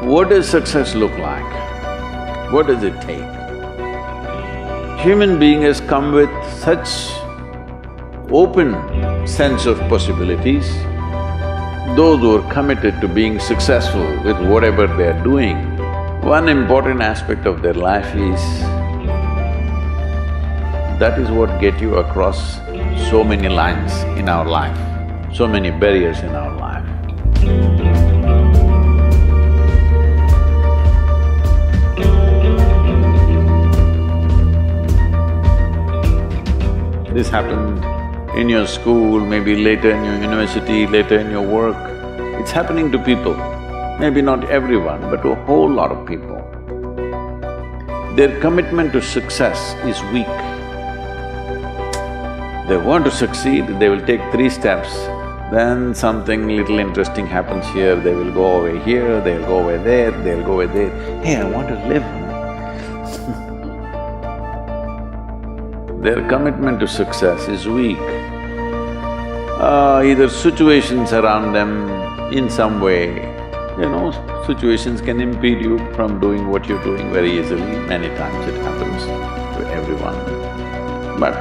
What does success look like? What does it take? Human being has come with such open sense of possibilities. Those who are committed to being successful with whatever they are doing, one important aspect of their life is that is what get you across so many lines in our life, so many barriers in our life. This happened in your school, maybe later in your university, later in your work. It's happening to people, maybe not everyone, but to a whole lot of people. Their commitment to success is weak. They want to succeed, they will take 3 steps, then something little interesting happens here, they will go over here, they'll go over there, they'll go over there. Hey, I want to live. Their commitment to success is weak. Either situations around them in some way, situations can impede you from doing what you're doing very easily. Many times it happens to everyone. But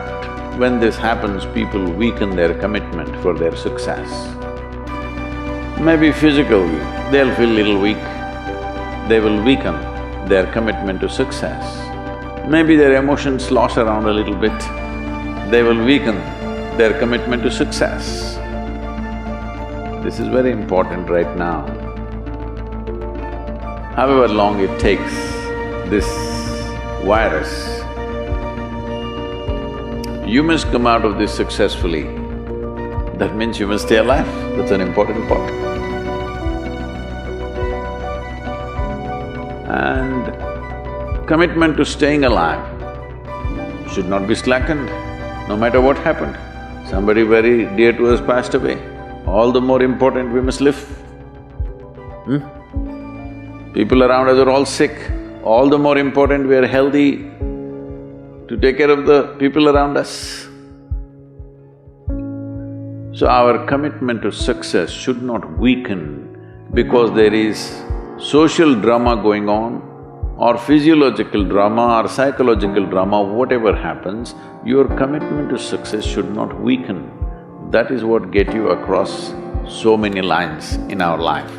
when this happens, people weaken their commitment for their success. Maybe physically, they'll feel little weak, they will weaken their commitment to success. Maybe their emotions slosh around a little bit, they will weaken their commitment to success. This is very important right now. However long it takes, this virus, you must come out of this successfully. That means you must stay alive, that's an important part. And commitment to staying alive should not be slackened, no matter what happened. Somebody very dear to us passed away, all the more important we must live. People around us are all sick, all the more important we are healthy to take care of the people around us. So our commitment to success should not weaken because there is social drama going on, or physiological drama or psychological drama, whatever happens, your commitment to success should not weaken. That is what get you across so many lines in our life,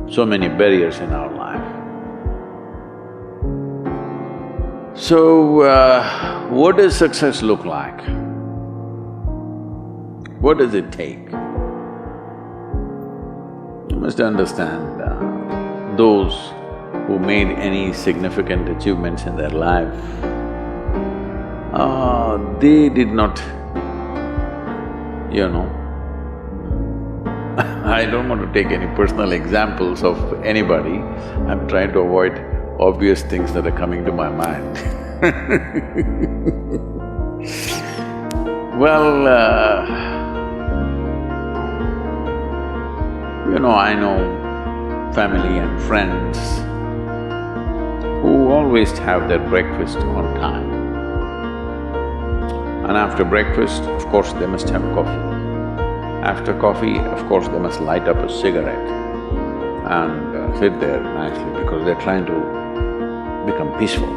so many barriers in our life. So, what does success look like? What does it take? You must understand, those who made any significant achievements in their life, they did not, I don't want to take any personal examples of anybody, I'm trying to avoid obvious things that are coming to my mind. Well, I know family and friends who always have their breakfast on time. And after breakfast, of course, they must have coffee. After coffee, of course, they must light up a cigarette and sit there nicely because they're trying to become peaceful.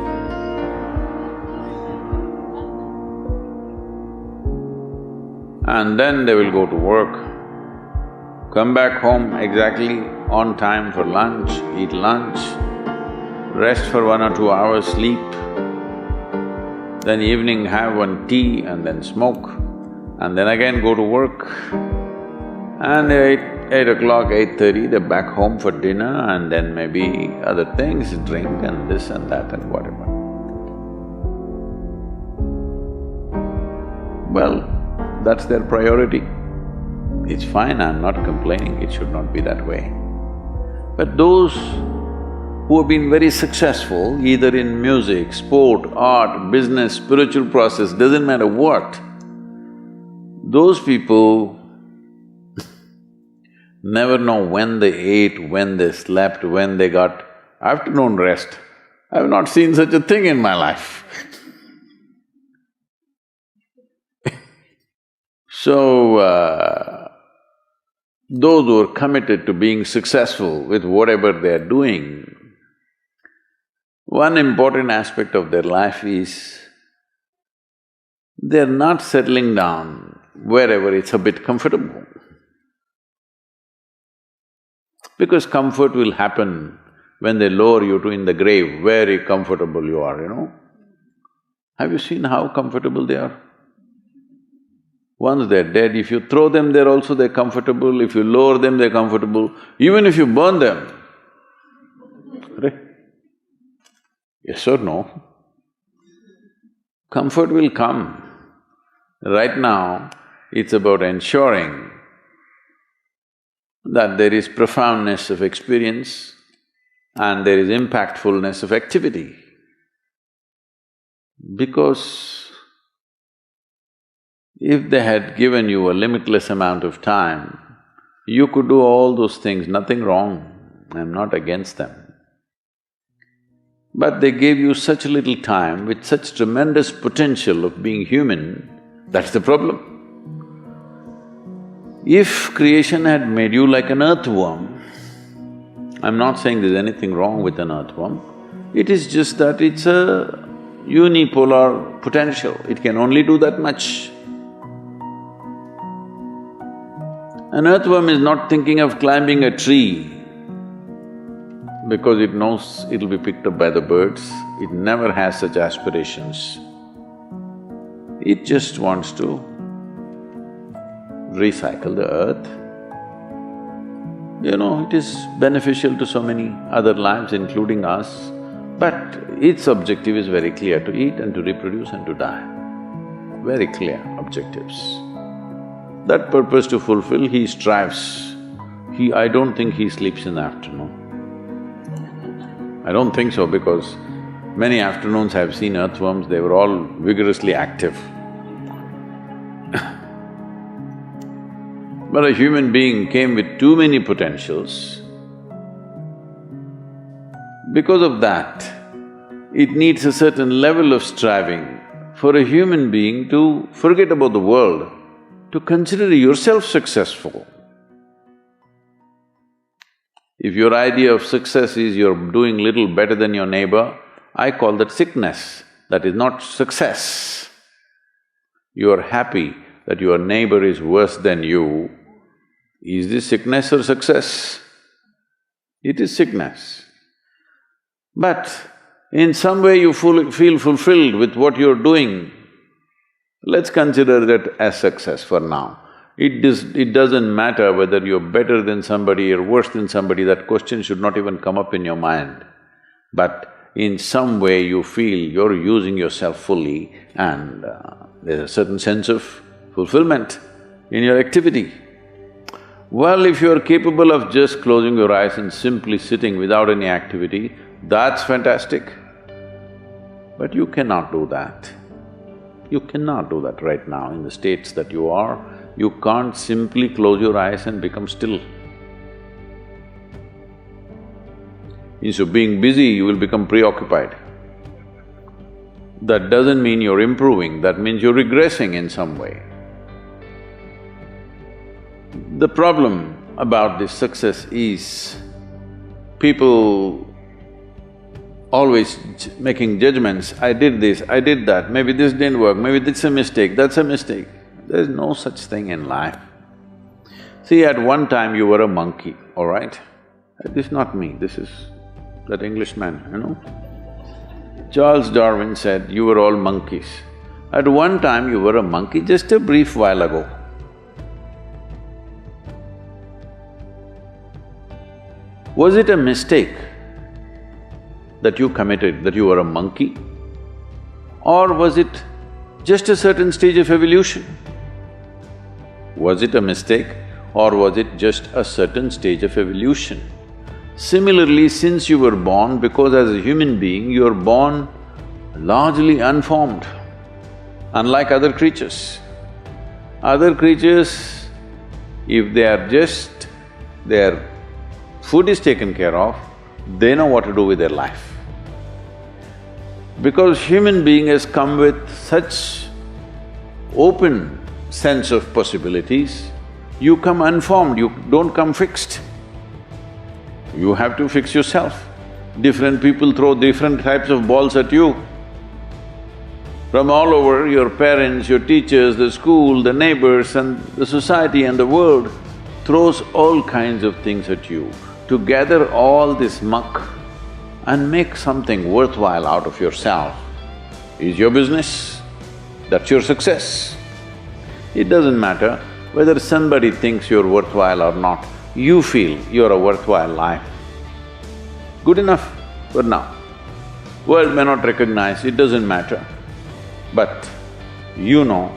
And then they will go to work, come back home exactly on time for lunch, eat lunch, rest for 1 or 2 hours, sleep, then evening have one tea and then smoke, and then again go to work. And eight o'clock, 8:30, they're back home for dinner and then maybe other things, drink and this and that and whatever. Well, that's their priority. It's fine, I'm not complaining, it should not be that way. But those who have been very successful, either in music, sport, art, business, spiritual process, doesn't matter what, those people never know when they ate, when they slept, when they got afternoon rest. I've not seen such a thing in my life. So, those who are committed to being successful with whatever they are doing, One important aspect of their life is they're not settling down wherever it's a bit comfortable. Because comfort will happen when they lower you to in the grave, very comfortable you are, you know. Have you seen how comfortable they are? Once they're dead, if you throw them there also they're comfortable, if you lower them they're comfortable, even if you burn them. Right? Yes or no? Comfort will come. Right now, it's about ensuring that there is profoundness of experience and there is impactfulness of activity. Because if they had given you a limitless amount of time, you could do all those things, nothing wrong, I'm not against them. But they gave you such little time with such tremendous potential of being human, that's the problem. If creation had made you like an earthworm, I'm not saying there's anything wrong with an earthworm, it is just that it's a unipolar potential, it can only do that much. An earthworm is not thinking of climbing a tree because it knows it'll be picked up by the birds, it never has such aspirations. It just wants to recycle the earth. You know, it is beneficial to so many other lives, including us, but its objective is very clear, to eat and to reproduce and to die. Very clear objectives. That purpose to fulfill, he strives. I don't think he sleeps in the afternoon. I don't think so because many afternoons I've seen earthworms, they were all vigorously active. But a human being came with too many potentials. Because of that, it needs a certain level of striving for a human being to forget about the world, to consider yourself successful. If your idea of success is you're doing little better than your neighbor, I call that sickness, that is not success. You are happy that your neighbor is worse than you. Is this sickness or success? It is sickness. But in some way you feel fulfilled with what you're doing, let's consider that as success for now. It doesn't matter whether you're better than somebody or worse than somebody, that question should not even come up in your mind. But in some way you feel you're using yourself fully and there's a certain sense of fulfillment in your activity. Well, if you're capable of just closing your eyes and simply sitting without any activity, that's fantastic. But you cannot do that. You cannot do that right now in the states that you are. You can't simply close your eyes and become still. Instead of being busy, you will become preoccupied. That doesn't mean you're improving, that means you're regressing in some way. The problem about this success is people always making judgments, I did this, I did that, maybe this didn't work, maybe this is a mistake, that's a mistake. There's no such thing in life. See, at one time you were a monkey, all right? This is not me, this is that Englishman, you know? Charles Darwin said, you were all monkeys. At one time you were a monkey, just a brief while ago. Was it a mistake that you committed, that you were a monkey? Or was it just a certain stage of evolution? Was it a mistake or was it just a certain stage of evolution? Similarly, since you were born, because as a human being, you are born largely unformed, unlike other creatures. Other creatures, if they are just… their food is taken care of, they know what to do with their life. Because human being has come with such open sense of possibilities, you come unformed, you don't come fixed. You have to fix yourself. Different people throw different types of balls at you. From all over, your parents, your teachers, the school, the neighbors and the society and the world throws all kinds of things at you. To gather all this muck and make something worthwhile out of yourself is your business. That's your success. It doesn't matter whether somebody thinks you're worthwhile or not, you feel you're a worthwhile life. Good enough for now. World may not recognize, it doesn't matter. But you know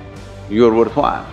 you're worthwhile.